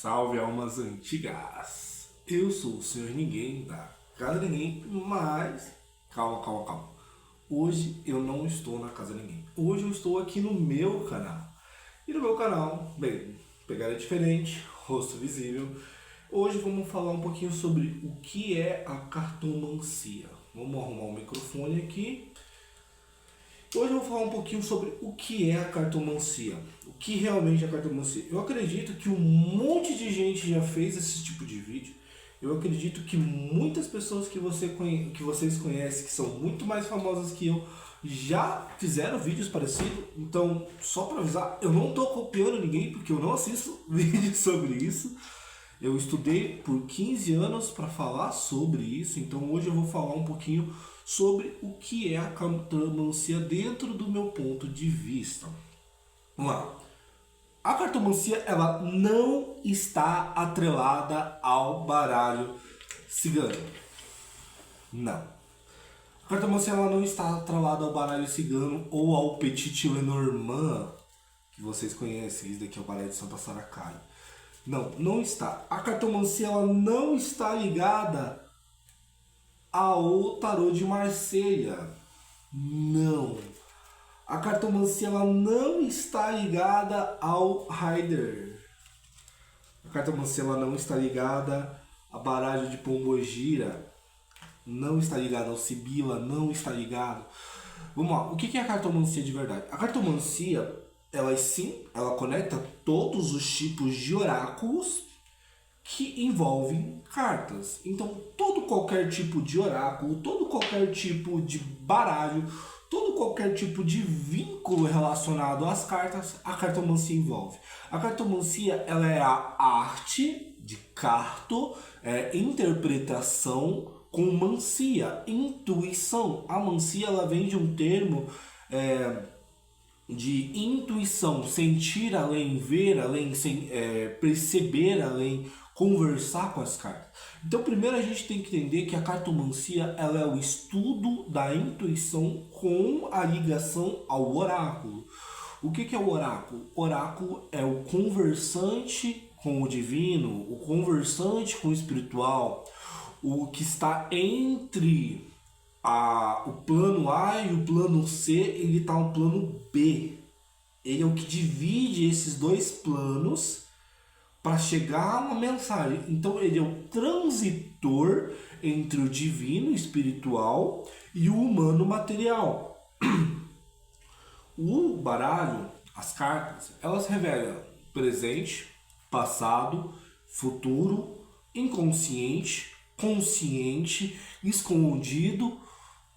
Salve almas antigas! Eu sou o Senhor Ninguém da Casa Ninguém, mas calma. Hoje eu não estou na Casa Ninguém. Hoje eu estou aqui no meu canal. E no meu canal, bem, pegada diferente, rosto visível. Hoje vamos falar um pouquinho sobre o que é a cartomancia. Vamos arrumar o microfone aqui. Hoje eu vou falar um pouquinho sobre o que é a cartomancia. O que realmente é a cartomancia. Eu acredito que um monte de gente já fez esse tipo de vídeo. Eu acredito que muitas pessoas que vocês conhecem, que são muito mais famosas que eu, já fizeram vídeos parecidos. Então, só para avisar, eu não estou copiando ninguém, porque eu não assisto vídeos sobre isso. Eu estudei por 15 anos para falar sobre isso, então hoje eu vou falar um pouquinho sobre o que é a cartomancia dentro do meu ponto de vista. Vamos lá. A cartomancia, ela não está atrelada ao baralho cigano. Não. A cartomancia, ela não está atrelada ao baralho cigano ou ao Petit Lenormand, que vocês conhecem. Isso daqui é o baralho de Santa Saracai. Não está. A cartomancia, ela não está ligada ao tarô de Marselha. Não. A cartomancia, ela não está ligada ao Rider. A cartomancia, ela não está ligada a baralho de Pombogira. Não está ligada ao Sibila. Não está ligado. Vamos lá. O que é a cartomancia de verdade? A cartomancia, ela conecta todos os tipos de oráculos que envolvem cartas. Então, qualquer tipo de oráculo, qualquer tipo de baralho, qualquer tipo de vínculo relacionado às cartas, a cartomancia envolve. A cartomancia, ela é a arte de carto, interpretação com mancia, intuição. A mancia, ela vem de um termo de intuição, sentir além, ver além, perceber além, conversar com as cartas. Então, primeiro a gente tem que entender que a cartomancia, ela é o estudo da intuição com a ligação ao oráculo. O que é o oráculo? O oráculo é o conversante com o divino, o conversante com o espiritual, o que está entre o plano A e o plano C, ele está no plano B. Ele é o que divide esses dois planos para chegar a uma mensagem. Então ele é o transitor entre o divino espiritual e o humano material. O baralho, as cartas, elas revelam presente, passado, futuro, inconsciente, consciente, escondido,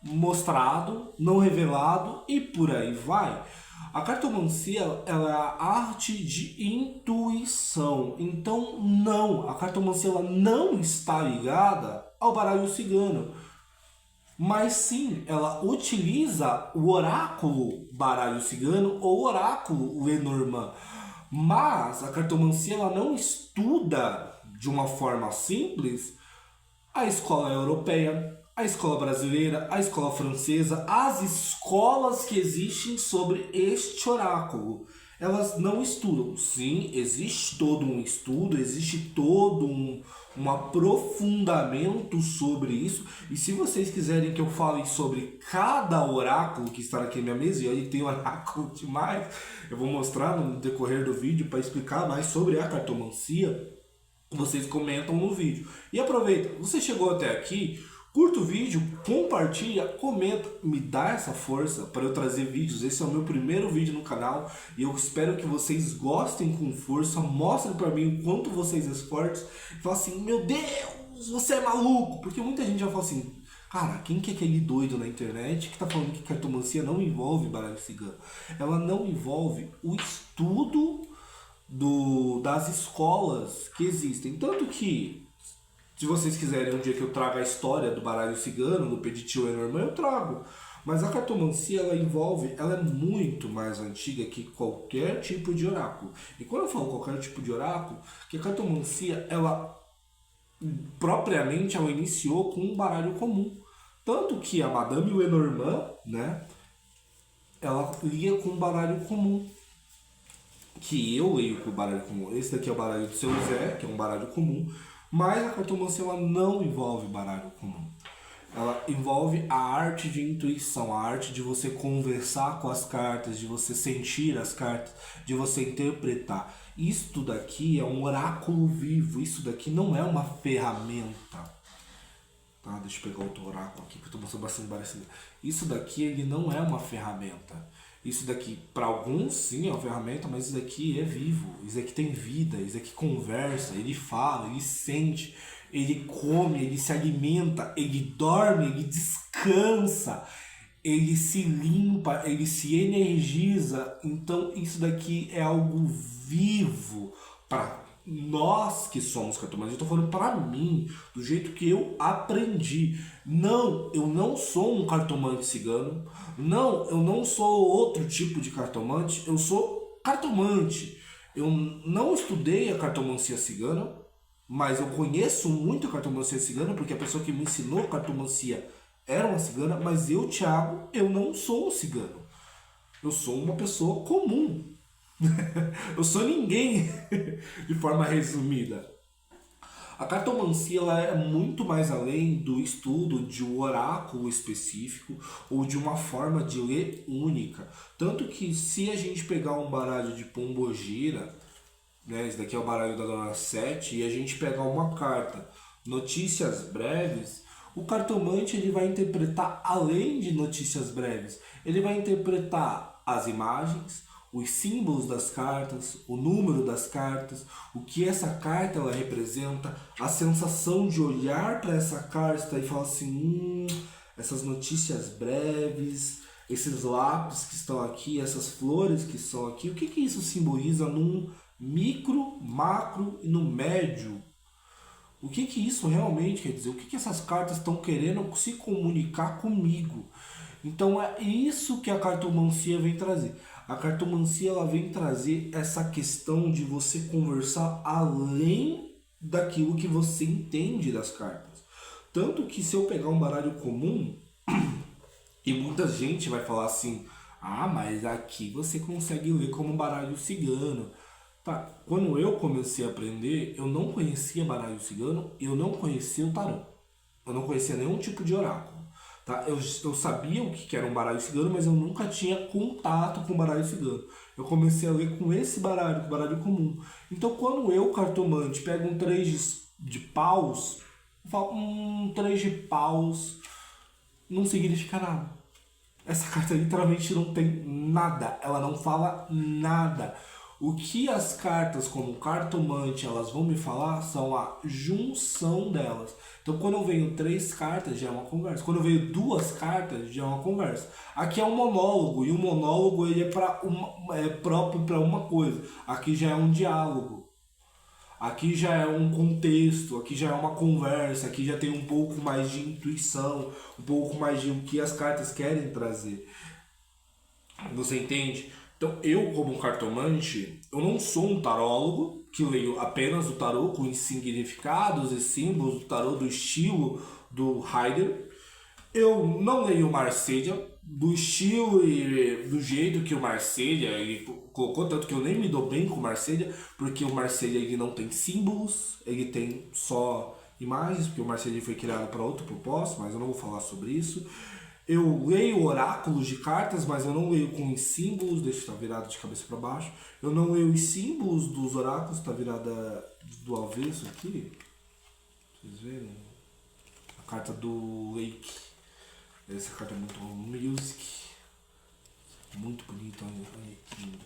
mostrado, não revelado e por aí vai. A cartomancia, ela é a arte de intuição. Então, não, a cartomancia, ela não está ligada ao baralho cigano. Mas sim, ela utiliza o oráculo baralho cigano ou oráculo Lenormand. Mas a cartomancia, ela não estuda de uma forma simples a escola europeia, a escola brasileira, a escola francesa, as escolas que existem sobre este oráculo. Elas não estudam. Sim, existe todo um estudo, existe todo um aprofundamento sobre isso. E se vocês quiserem que eu fale sobre cada oráculo que está aqui na minha mesa, e aí tem oráculo demais, eu vou mostrar no decorrer do vídeo para explicar mais sobre a cartomancia. Vocês comentam no vídeo. E aproveita, você chegou até aqui, curta o vídeo, compartilha, comenta, me dá essa força para eu trazer vídeos. Esse é o meu primeiro vídeo no canal e eu espero que vocês gostem com força, mostrem para mim o quanto vocês são fortes e falem assim, meu Deus, você é maluco, porque muita gente já fala assim, cara, quem que é aquele doido na internet que tá falando que cartomancia não envolve baralho cigano? Ela não envolve o estudo das escolas que existem. Tanto que, se vocês quiserem um dia que eu traga a história do baralho cigano, do Petit Lenormand, eu trago. Mas a cartomancia, ela é muito mais antiga que qualquer tipo de oráculo. E quando eu falo qualquer tipo de oráculo, que a cartomancia, ela propriamente, ela iniciou com um baralho comum. Tanto que a Madame Lenormand, né, ela lia com um baralho comum. que eu leio com o baralho comum. Esse daqui é o baralho do seu Zé, que é um baralho comum, mas a cartomancia ela não envolve baralho comum. Ela envolve a arte de intuição, a arte de você conversar com as cartas, de você sentir as cartas, de você interpretar. Isto daqui é um oráculo vivo, isso daqui não é uma ferramenta. Tá? Deixa eu pegar outro oráculo aqui, que eu estou mostrando bastante parecido. Isso daqui ele não é uma ferramenta. Isso daqui, para alguns sim é uma ferramenta, mas isso daqui é vivo, isso daqui tem vida, isso daqui conversa, ele fala, ele sente, ele come, ele se alimenta, ele dorme, ele descansa, ele se limpa, ele se energiza. Então isso daqui é algo vivo para nós que somos cartomantes. Eu tô falando para mim, do jeito que eu aprendi. Não, eu não sou um cartomante cigano. Não, eu não sou outro tipo de cartomante. Eu sou cartomante. Eu não estudei a cartomancia cigana, mas eu conheço muito a cartomancia cigana, porque a pessoa que me ensinou cartomancia era uma cigana, mas eu, Thiago, eu não sou um cigano. Eu sou uma pessoa comum. Eu sou ninguém, de forma resumida. A cartomancia ela é muito mais além do estudo de um oráculo específico ou de uma forma de ler única. Tanto que se a gente pegar um baralho de Pombogira, né, esse daqui é o baralho da Dona Sete, e a gente pegar uma carta, Notícias Breves, o cartomante ele vai interpretar além de notícias breves. Ele vai interpretar as imagens, os símbolos das cartas, o número das cartas, o que essa carta ela representa, a sensação de olhar para essa carta e falar assim, essas notícias breves, esses lápis que estão aqui, essas flores que estão aqui, o que isso simboliza num micro, macro e no médio? O que isso realmente quer dizer? O que essas cartas estão querendo se comunicar comigo? Então é isso que a cartomancia vem trazer. A cartomancia ela vem trazer essa questão de você conversar além daquilo que você entende das cartas. Tanto que se eu pegar um baralho comum, e muita gente vai falar assim, ah, mas aqui você consegue ler como um baralho cigano. Tá, quando eu comecei a aprender, eu não conhecia baralho cigano e eu não conhecia o tarô. Eu não conhecia nenhum tipo de oráculo. Tá? Eu sabia o que era um baralho cigano, mas eu nunca tinha contato com baralho cigano. Eu comecei a ler com esse baralho, com o baralho comum. Então quando eu, cartomante, pego um 3 de paus, eu falo, 3 de paus não significa nada. Essa carta literalmente não tem nada, ela não fala nada. O que as cartas como cartomante elas vão me falar são a junção delas. Então quando eu venho 3 cartas já é uma conversa. Quando eu venho 2 cartas já é uma conversa. Aqui é um monólogo e o monólogo ele é próprio para uma coisa. Aqui já é um diálogo. Aqui já é um contexto, aqui já é uma conversa, aqui já tem um pouco mais de intuição, um pouco mais de o que as cartas querem trazer. Você entende? Então, eu como cartomante, eu não sou um tarólogo, que leio apenas o tarô com os significados e símbolos do tarô do estilo do Rider. Eu não leio Marselha do estilo e do jeito que o Marselha ele colocou, tanto que eu nem me dou bem com o Marselha, porque o Marselha ele não tem símbolos, ele tem só imagens, porque o Marselha foi criado para outro propósito, mas eu não vou falar sobre isso. Eu leio oráculos de cartas, mas eu não leio com os símbolos, deixa eu estar virado de cabeça para baixo. Eu não leio os símbolos dos oráculos, está virada do avesso aqui. Vocês verem? A carta do Lake. Essa carta é muito music. Muito bonita, olha que lindo.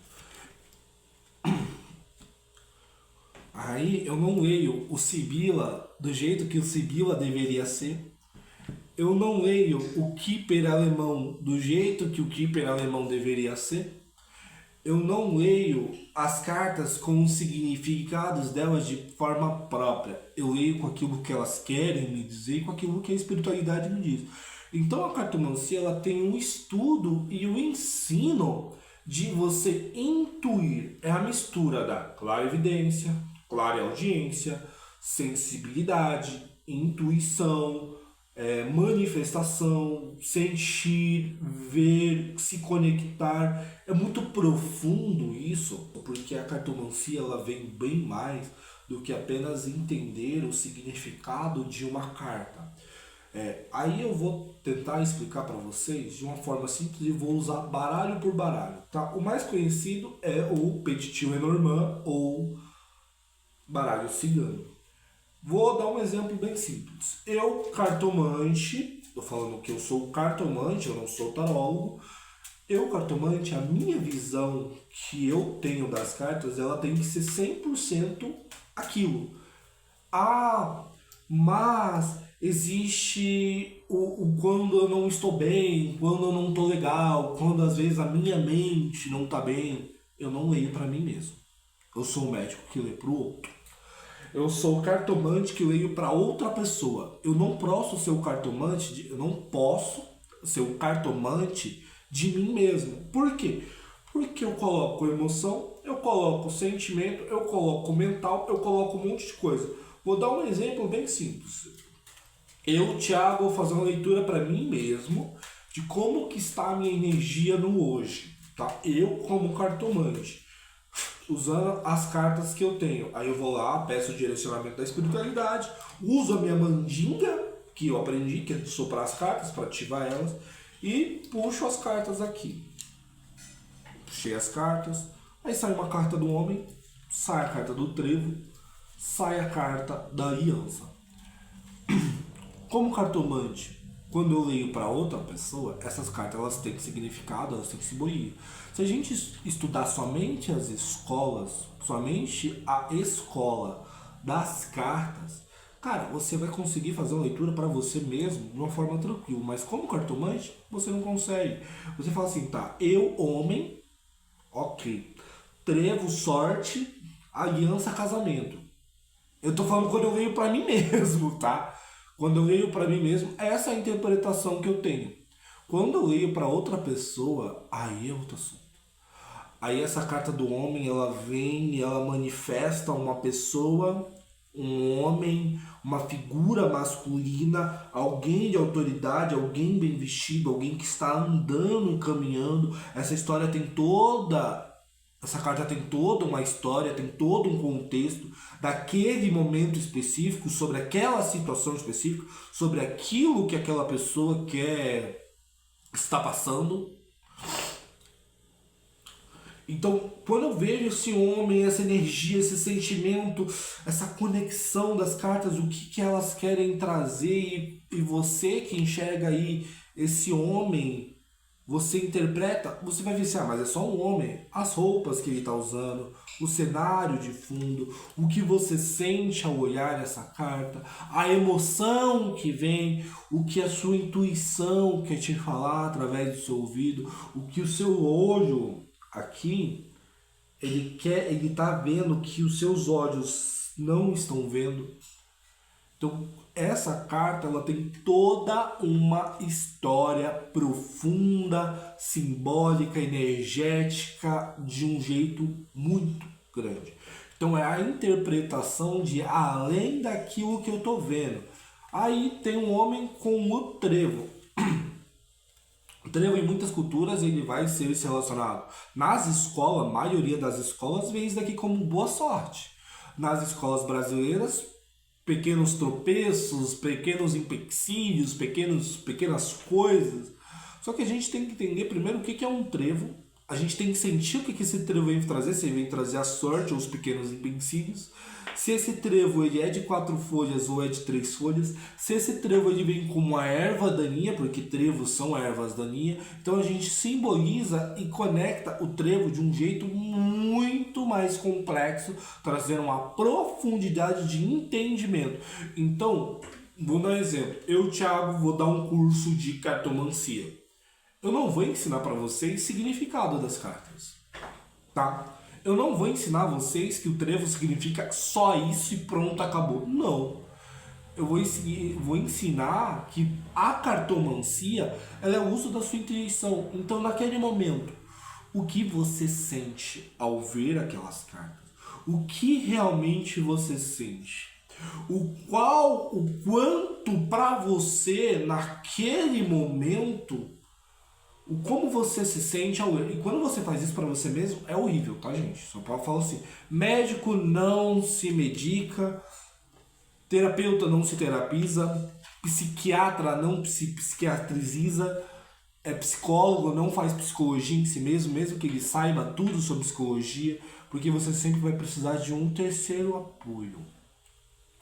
Aí eu não leio o Sibila do jeito que o Sibila deveria ser. Eu não leio o Keeper alemão do jeito que o Keeper alemão deveria ser. Eu não leio as cartas com os significados delas de forma própria. Eu leio com aquilo que elas querem me dizer e com aquilo que a espiritualidade me diz. Então a cartomancia ela tem um estudo e um ensino de você intuir. É a mistura da clarividência, clareaudiência, sensibilidade, intuição, manifestação, sentir, ver, se conectar. É muito profundo isso, porque a cartomancia ela vem bem mais do que apenas entender o significado de uma carta. Aí eu vou tentar explicar para vocês de uma forma simples e vou usar baralho por baralho. Tá? O mais conhecido é o Petit Lenormand ou baralho cigano. Vou dar um exemplo bem simples. Eu, cartomante, estou falando que eu sou cartomante, eu não sou tarólogo. Eu, cartomante, a minha visão que eu tenho das cartas, ela tem que ser 100% aquilo. Ah, mas existe o quando eu não estou bem, quando eu não estou legal, quando às vezes a minha mente não está bem. Eu não leio para mim mesmo. Eu sou o médico que lê para o outro. Eu sou o cartomante que leio para outra pessoa. Eu não posso ser o cartomante, eu não posso ser o cartomante de mim mesmo. Por quê? Porque eu coloco emoção, eu coloco sentimento, eu coloco mental, eu coloco um monte de coisa. Vou dar um exemplo bem simples. Eu, Thiago, vou fazer uma leitura para mim mesmo de como que está a minha energia no hoje. Tá? Eu, como cartomante, usando as cartas que eu tenho. Aí eu vou lá, peço o direcionamento da espiritualidade, uso a minha mandinga, que eu aprendi, que é de soprar as cartas, para ativar elas, e puxo as cartas aqui. Puxei as cartas, aí sai uma carta do homem, sai a carta do trevo, sai a carta da aliança. Como cartomante, quando eu leio para outra pessoa, essas cartas elas têm significado, elas têm simbologia. Se a gente estudar somente as escolas, somente a escola das cartas, cara, você vai conseguir fazer uma leitura para você mesmo de uma forma tranquila. Mas como cartomante, você não consegue. Você fala assim, tá, eu, homem, ok. Trevo, sorte, aliança, casamento. Eu tô falando quando eu leio para mim mesmo, tá? Quando eu leio para mim mesmo, essa é a interpretação que eu tenho. Quando eu leio para outra pessoa, aí é outro assunto. Aí essa carta do homem, ela vem e ela manifesta uma pessoa, um homem, uma figura masculina, alguém de autoridade, alguém bem vestido, alguém que está andando, caminhando. Essa carta tem toda uma história, tem todo um contexto daquele momento específico, sobre aquela situação específica, sobre aquilo que aquela pessoa quer está passando. Então, quando eu vejo esse homem, essa energia, esse sentimento, essa conexão das cartas, o que elas querem trazer, e você que enxerga aí esse homem, você interpreta, você vai ver assim, mas é só um homem. As roupas que ele está usando, o cenário de fundo, o que você sente ao olhar essa carta, a emoção que vem, o que a sua intuição quer te falar através do seu ouvido, o que o seu olho aqui, ele tá vendo que os seus olhos não estão vendo. Então, essa carta ela tem toda uma história profunda, simbólica, energética, de um jeito muito grande. Então, é a interpretação de além daquilo que eu estou vendo. Aí tem um homem com o trevo. O trevo em muitas culturas ele vai ser relacionado. Nas escolas, a maioria das escolas vê isso daqui como boa sorte. Nas escolas brasileiras, pequenos tropeços, pequenos empecilhos, pequenas coisas. Só que a gente tem que entender primeiro o que é um trevo. A gente tem que sentir o que esse trevo vem trazer, se ele vem trazer a sorte ou os pequenos empecilhos. Se esse trevo ele é de 4 folhas ou é de 3 folhas. Se esse trevo ele vem como uma erva daninha, porque trevos são ervas daninhas. Então a gente simboliza e conecta o trevo de um jeito muito mais complexo, trazendo uma profundidade de entendimento. Então, vou dar um exemplo. Eu, Thiago, vou dar um curso de cartomancia. Eu não vou ensinar para vocês o significado das cartas, tá? Eu não vou ensinar a vocês que o trevo significa só isso e pronto, acabou. Não. Eu vou ensinar que a cartomancia ela é o uso da sua intuição. Então, naquele momento, o que você sente ao ver aquelas cartas? O que realmente você sente? O quanto para você, naquele momento, o como você se sente. E quando você faz isso para você mesmo, é horrível, tá, gente? Só pra falar assim: médico não se medica, terapeuta não se terapiza, psiquiatra não se psiquiatriza, psicólogo não faz psicologia em si mesmo, mesmo que ele saiba tudo sobre psicologia, porque você sempre vai precisar de um terceiro apoio.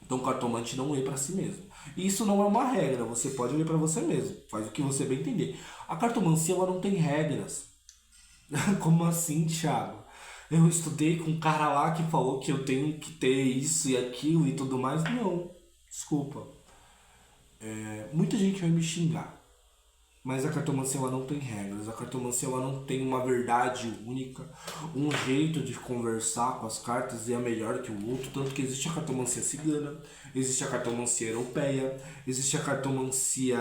Então o cartomante não lê para si mesmo. E isso não é uma regra, você pode ler para você mesmo, faz o que você bem entender. A cartomancia ela não tem regras. Como assim, Thiago? Eu estudei com um cara lá que falou que eu tenho que ter isso e aquilo e tudo mais. Não, desculpa. Muita gente vai me xingar. Mas a cartomancia ela não tem regras, a cartomancia ela não tem uma verdade única, um jeito de conversar com as cartas é melhor que o outro, tanto que existe a cartomancia cigana, existe a cartomancia europeia, existe a cartomancia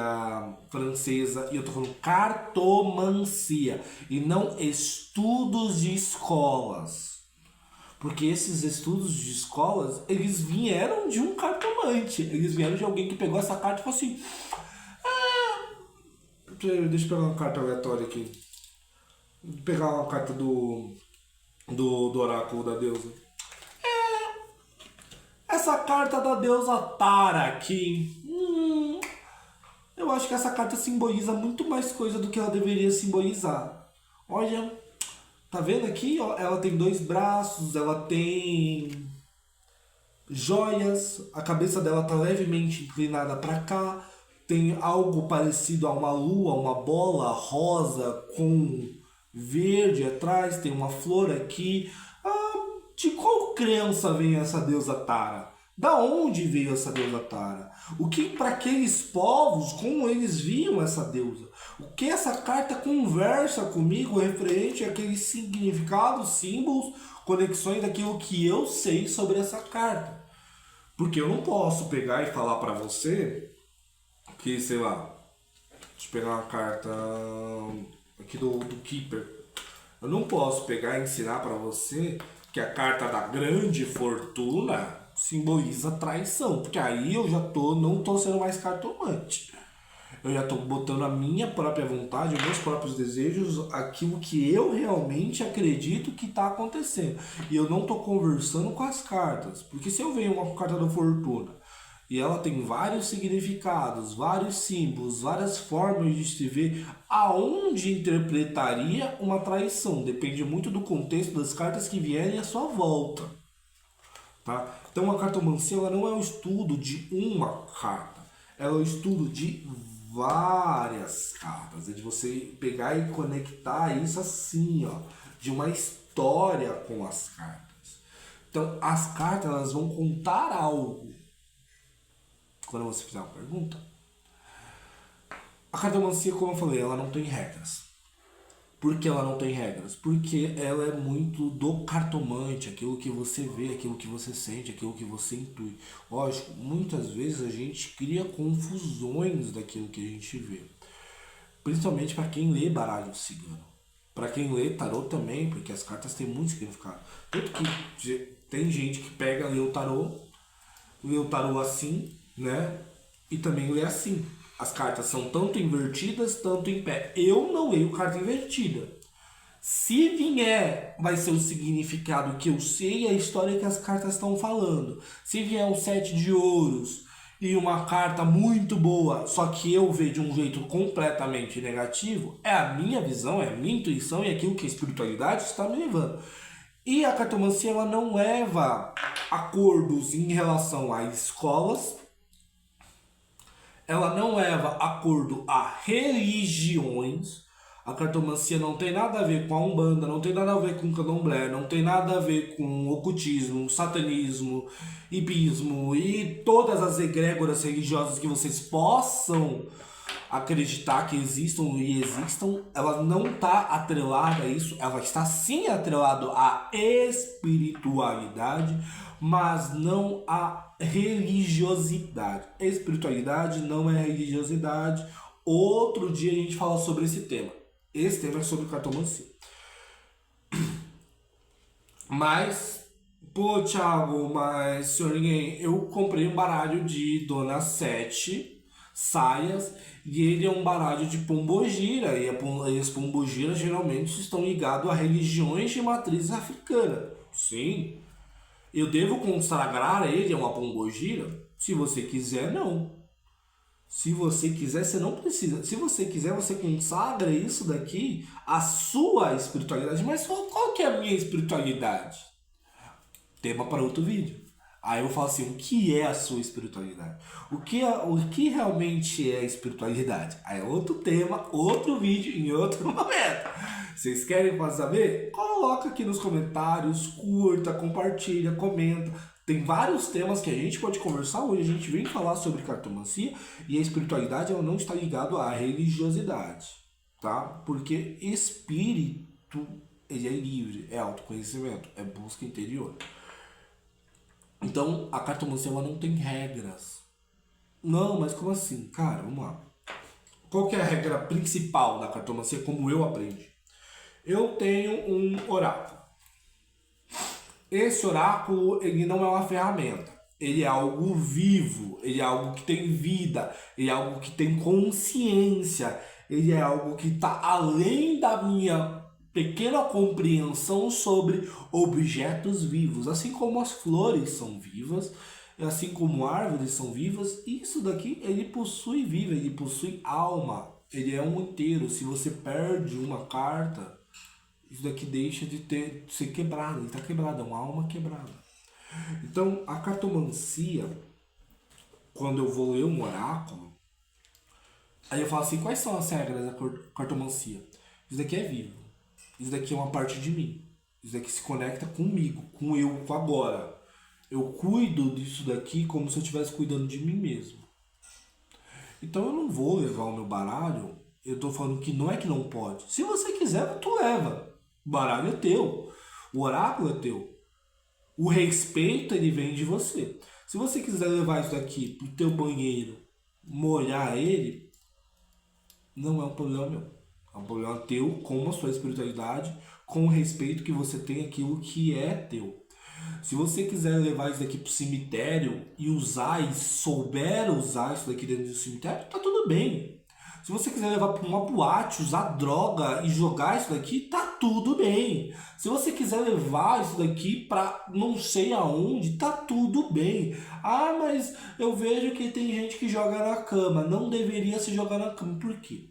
francesa, e eu tô falando cartomancia, e não estudos de escolas. Porque esses estudos de escolas, eles vieram de um cartomante, eles vieram de alguém que pegou essa carta e falou assim: deixa eu pegar uma carta aleatória aqui. Vou pegar uma carta do oráculo da deusa. Essa carta da deusa Tara aqui. Eu acho que essa carta simboliza muito mais coisa do que ela deveria simbolizar. Olha, tá vendo aqui? Ó, ela tem 2 braços, ela tem joias, a cabeça dela tá levemente inclinada para cá, tem algo parecido a uma lua, uma bola rosa com verde atrás, tem uma flor aqui. De qual crença vem essa deusa Tara? Da onde veio essa deusa Tara? O que para aqueles povos, como eles viam essa deusa? O que essa carta conversa comigo referente àqueles significados, símbolos, conexões daquilo que eu sei sobre essa carta? Porque eu não posso pegar e falar para você que, sei lá, deixa eu pegar uma carta aqui do Keeper. Eu não posso pegar e ensinar para você que a carta da grande fortuna simboliza traição, porque aí eu já não tô sendo mais cartomante. Eu já tô botando a minha própria vontade, os meus próprios desejos, aquilo que eu realmente acredito que está acontecendo. E eu não tô conversando com as cartas, porque se eu venho uma carta da fortuna e ela tem vários significados, vários símbolos, várias formas de se ver, aonde interpretaria uma traição? Depende muito do contexto das cartas que vierem à sua volta. Tá? Então a cartomancia ela não é o estudo de uma carta, ela é o estudo de várias cartas. É de você pegar e conectar isso assim, ó, de uma história com as cartas. Então as cartas elas vão contar algo. Quando você fizer uma pergunta, a cartomancia, como eu falei, ela não tem regras. Por que ela não tem regras? Porque ela é muito do cartomante, aquilo que você vê, aquilo que você sente, aquilo que você intui. Lógico, muitas vezes a gente cria confusões daquilo que a gente vê. Principalmente para quem lê baralho cigano. Para quem lê tarô também, porque as cartas têm muito significado. Tanto que tem gente que pega, lê o tarô assim, né? E também lê assim. As cartas são tanto invertidas, tanto em pé. Eu não leio carta invertida. Se vier, vai ser o significado que eu sei e a história que as cartas estão falando. Se vier um 7 de ouros e uma carta muito boa, só que eu vejo de um jeito completamente negativo, é a minha visão, é a minha intuição e aquilo que a espiritualidade está me levando. E a cartomancia ela não leva acordos em relação a escolas, ela não leva acordo a religiões. A cartomancia não tem nada a ver com a Umbanda, não tem nada a ver com o Candomblé, não tem nada a ver com ocultismo, satanismo, hipismo e todas as egrégoras religiosas que vocês possam acreditar que existam e existam. Ela não está atrelada a isso, ela está sim atrelada à espiritualidade, mas não à religiosidade. Espiritualidade não é religiosidade. Outro dia a gente fala sobre esse tema. Esse tema é sobre cartomancia. Mas Pô, Thiago, mas senhor ninguém, eu comprei um baralho de Dona Sete saias e ele é um baralho de pombogira e as pombogiras geralmente estão ligados a religiões de matriz africana. Sim, eu devo consagrar ele a uma pombogira? Se você quiser, não. Se você quiser, você não precisa. Se você quiser, você consagra isso daqui à sua espiritualidade. Mas qual que é a minha espiritualidade? Tema para outro vídeo. Aí eu falo assim, o que é a sua espiritualidade? O que realmente é espiritualidade? Aí é outro tema, outro vídeo, em outro momento. Vocês querem saber? Coloca aqui nos comentários, curta, compartilha, comenta. Tem vários temas que a gente pode conversar hoje. A gente vem falar sobre cartomancia e a espiritualidade ela não está ligada à religiosidade, tá? Porque espírito ele é livre, é autoconhecimento, é busca interior. Então, a cartomancia ela não tem regras. Não, mas como assim? Cara, vamos lá. Qual que é a regra principal da cartomancia, como eu aprendi? Eu tenho um oráculo. Esse oráculo, ele não é uma ferramenta. Ele é algo vivo, ele é algo que tem vida, ele é algo que tem consciência, ele é algo que está além da minha pequena compreensão sobre objetos vivos, assim como as flores são vivas, assim como árvores são vivas, isso daqui ele possui vida, ele possui alma, ele é um inteiro. Se você perde uma carta, isso daqui deixa de ser quebrado, ele está quebrado, é uma alma quebrada. Então a cartomancia, quando eu vou ler um oráculo, aí eu falo assim, quais são as regras da cartomancia? Isso daqui é vivo. Isso daqui é uma parte de mim. Isso daqui se conecta comigo, com eu, com agora. Eu cuido disso daqui como se eu estivesse cuidando de mim mesmo. Então eu não vou levar o meu baralho. Eu tô falando que não é que não pode. Se você quiser, tu leva. O baralho é teu. O oráculo é teu. O respeito, ele vem de você. Se você quiser levar isso daqui pro teu banheiro, molhar ele, não é um problema meu. É um problema teu com a sua espiritualidade, com o respeito que você tem aquilo que é teu. Se você quiser levar isso daqui pro cemitério e usar e souber usar isso daqui dentro do cemitério, tá tudo bem. Se você quiser levar para uma boate, usar droga e jogar isso daqui, tá tudo bem. Se você quiser levar isso daqui para não sei aonde, tá tudo bem. Ah, mas eu vejo que tem gente que joga na cama. Não deveria se jogar na cama. Por quê?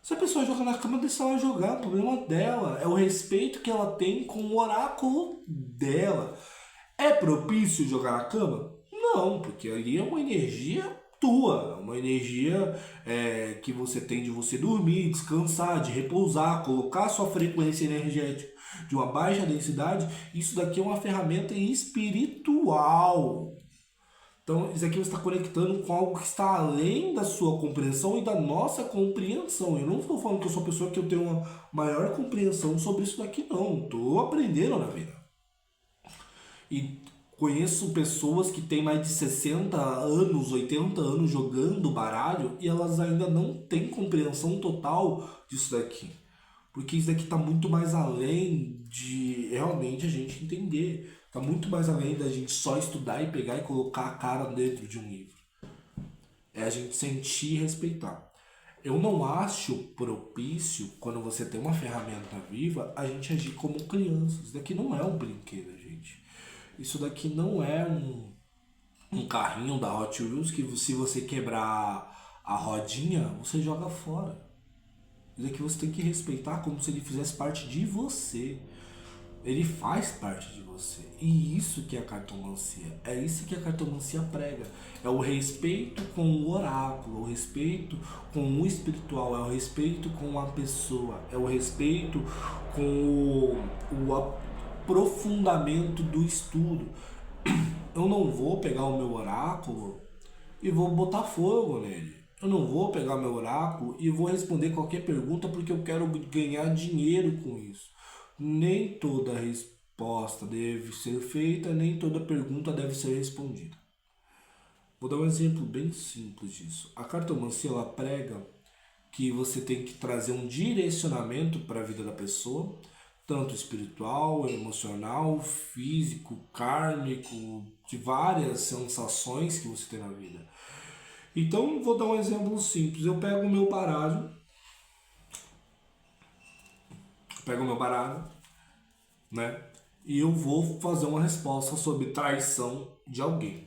Se a pessoa joga na cama, deixa ela jogar, o problema dela. É o respeito que ela tem com o oráculo dela. É propício jogar na cama? Não, porque ali é uma energia tua, uma energia que você tem de você dormir, descansar, de repousar, colocar sua frequência energética de uma baixa densidade. Isso daqui é uma ferramenta espiritual. Então, isso aqui você está conectando com algo que está além da sua compreensão e da nossa compreensão. Eu não estou falando que eu sou uma pessoa que eu tenho uma maior compreensão sobre isso daqui, não. Estou aprendendo na vida. E conheço pessoas que têm mais de 60 anos, 80 anos jogando baralho e elas ainda não têm compreensão total disso daqui. Porque isso daqui está muito mais além de realmente a gente entender. Está muito mais além da gente só estudar e pegar e colocar a cara dentro de um livro. É a gente sentir e respeitar. Eu não acho propício, quando você tem uma ferramenta viva, a gente agir como criança. Isso daqui não é um brinquedo, gente. Isso daqui não é um carrinho da Hot Wheels que se você quebrar a rodinha, você joga fora. Isso daqui você tem que respeitar como se ele fizesse parte de você. Ele faz parte de você. E isso que é a cartomancia. É isso que a cartomancia prega. É o respeito com o oráculo, o respeito com o espiritual, é o respeito com a pessoa, é o respeito com o aprofundamento do estudo. Eu não vou pegar o meu oráculo e vou botar fogo nele. Eu não vou pegar meu oráculo e vou responder qualquer pergunta porque eu quero ganhar dinheiro com isso. Nem toda resposta deve ser feita, nem toda pergunta deve ser respondida. Vou dar um exemplo bem simples disso. A cartomancia ela prega que você tem que trazer um direcionamento para a vida da pessoa, tanto espiritual, emocional, físico, kármico, de várias sensações que você tem na vida. Então, vou dar um exemplo simples. Eu pego o meu baralho, né? E eu vou fazer uma resposta sobre traição de alguém.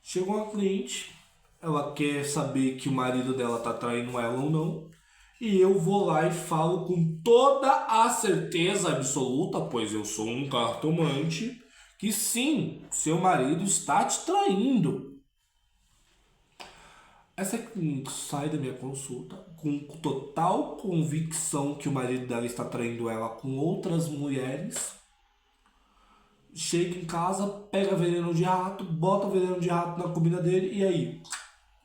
Chegou uma cliente, ela quer saber que o marido dela tá traindo ela ou não. E eu vou lá e falo com toda a certeza absoluta, pois eu sou um cartomante, que sim, seu marido está te traindo. Essa cliente sai da minha consulta com total convicção que o marido dela está traindo ela com outras mulheres. Chega em casa, pega veneno de rato, bota veneno de rato na comida dele e aí,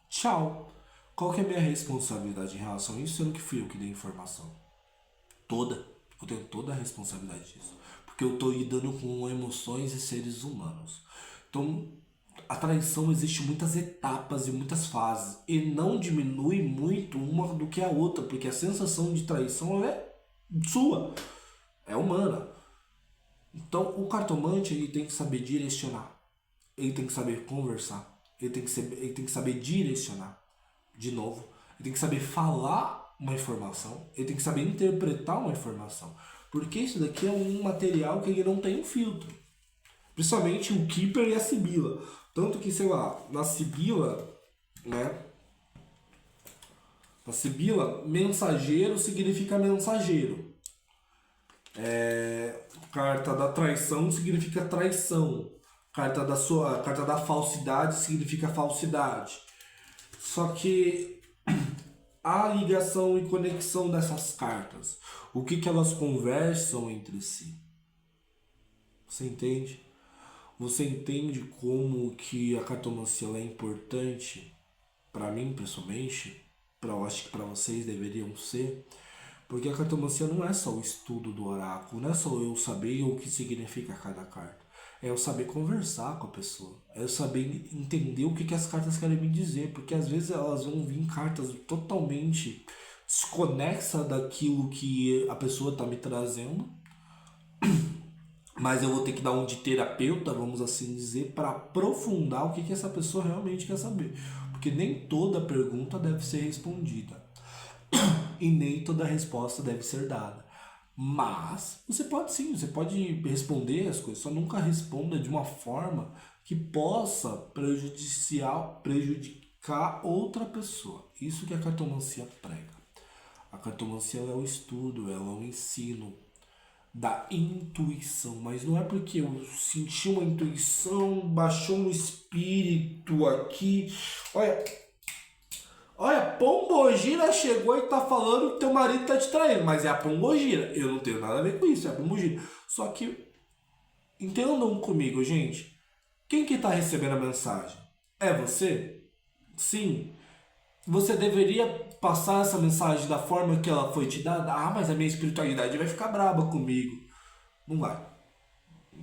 tchau. Qual que é a minha responsabilidade em relação a isso, sendo que fui eu que dei a informação? Toda. Eu tenho toda a responsabilidade disso. Porque eu estou lidando com emoções e seres humanos. Então, a traição existe muitas etapas e muitas fases. E não diminui muito uma do que a outra. Porque a sensação de traição é sua. É humana. Então, o cartomante ele tem que saber direcionar. Ele tem que saber conversar. Ele tem que saber direcionar. De novo. Ele tem que saber falar uma informação. Ele tem que saber interpretar uma informação. Porque isso daqui é um material que ele não tem um filtro. Principalmente o Keeper e a Sibila. Tanto que, sei lá, na Sibila, né? Na Sibila, mensageiro significa mensageiro. Carta da traição significa traição. Carta da falsidade significa falsidade. Só que a ligação e conexão dessas cartas, o que elas conversam entre si. Você entende? Você entende como que a cartomancia é importante para mim, pessoalmente? Eu acho que para vocês deveriam ser. Porque a cartomancia não é só o estudo do oráculo, não é só eu saber o que significa cada carta. É eu saber conversar com a pessoa. É eu saber entender o que as cartas querem me dizer. Porque às vezes elas vão vir cartas totalmente desconexas daquilo que a pessoa está me trazendo. Mas eu vou ter que dar um de terapeuta, vamos assim dizer, para aprofundar o que essa pessoa realmente quer saber. Porque nem toda pergunta deve ser respondida. E nem toda resposta deve ser dada. Mas você pode sim, você pode responder as coisas, só nunca responda de uma forma que possa prejudicar outra pessoa. Isso que a cartomancia prega. A cartomancia é o estudo, ela é o ensino da intuição, mas não é porque eu senti uma intuição, baixou um espírito aqui. Olha, Pombogira chegou e tá falando que teu marido tá te traindo, mas é a Pombogira. Eu não tenho nada a ver com isso, é a Pombogira. Só que, entendam comigo, gente. Quem que tá recebendo a mensagem? É você? Sim. Você deveria passar essa mensagem da forma que ela foi te dada? Ah, mas a minha espiritualidade vai ficar braba comigo. Não vai.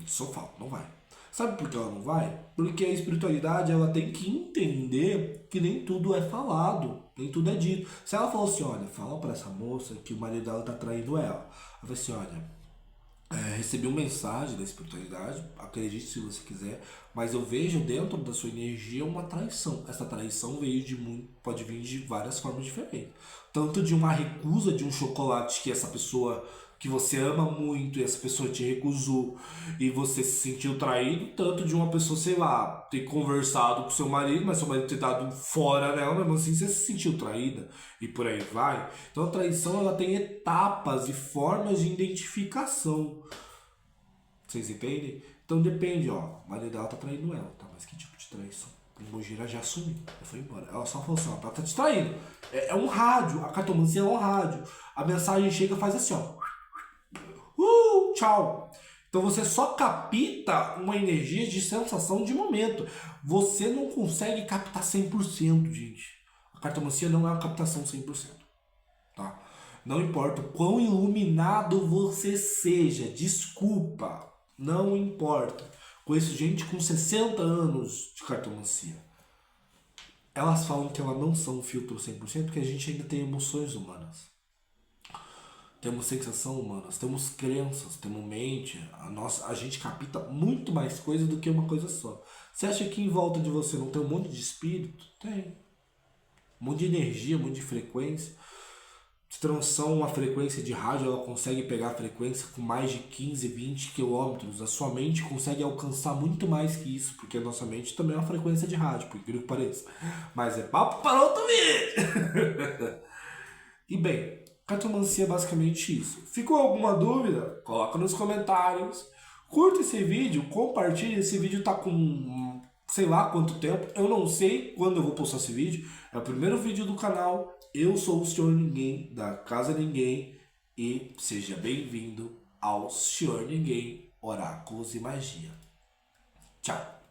Só falo, não vai. Sabe por que ela não vai? Porque a espiritualidade ela tem que entender que nem tudo é falado, nem tudo é dito. Se ela falou assim, olha, fala pra essa moça que o marido dela tá traindo ela. Ela vai assim, olha, recebi uma mensagem da espiritualidade, acredite se você quiser, mas eu vejo dentro da sua energia uma traição. Essa traição pode vir de várias formas diferentes. Tanto de uma recusa de um chocolate que essa pessoa que você ama muito e essa pessoa te recusou e você se sentiu traído, tanto de uma pessoa, sei lá, ter conversado com seu marido, mas seu marido ter dado fora nela, mesmo assim você se sentiu traída e por aí vai. Então a traição ela tem etapas e formas de identificação. Vocês entendem? Então depende, ó, o marido dela tá traindo ela, tá? Mas que tipo de traição? O Pombogira já sumiu, já foi embora. Ela só falou assim, ó, ela tá te traindo. É um rádio, a cartomancia é um rádio. A mensagem chega e faz assim, ó. Tchau. Então você só capta uma energia de sensação de momento. Você não consegue captar 100%, gente. A cartomancia não é uma captação 100%. Tá? Não importa o quão iluminado você seja, desculpa, não importa. Conheço gente com 60 anos de cartomancia. Elas falam que elas não são filtro 100% porque a gente ainda tem emoções humanas. temos sensação humanas, temos crenças, temos mente, a gente capta muito mais coisas do que uma coisa só. Você acha que em volta de você não tem um monte de espírito? Tem. Um monte de energia, um monte de frequência. Se transição, uma frequência de rádio, ela consegue pegar a frequência com mais de 15, 20 quilômetros. A sua mente consegue alcançar muito mais que isso, porque a nossa mente também é uma frequência de rádio, por incrível que pareça. Mas é papo para outro vídeo! E bem, cartomancia é basicamente isso. Ficou alguma dúvida? Coloca nos comentários. Curta esse vídeo, compartilhe. Esse vídeo tá com sei lá quanto tempo. Eu não sei quando eu vou postar esse vídeo. É o primeiro vídeo do canal. Eu sou o Senhor Ninguém, da Casa Ninguém. E seja bem-vindo ao Senhor Ninguém, Oráculos e Magia. Tchau!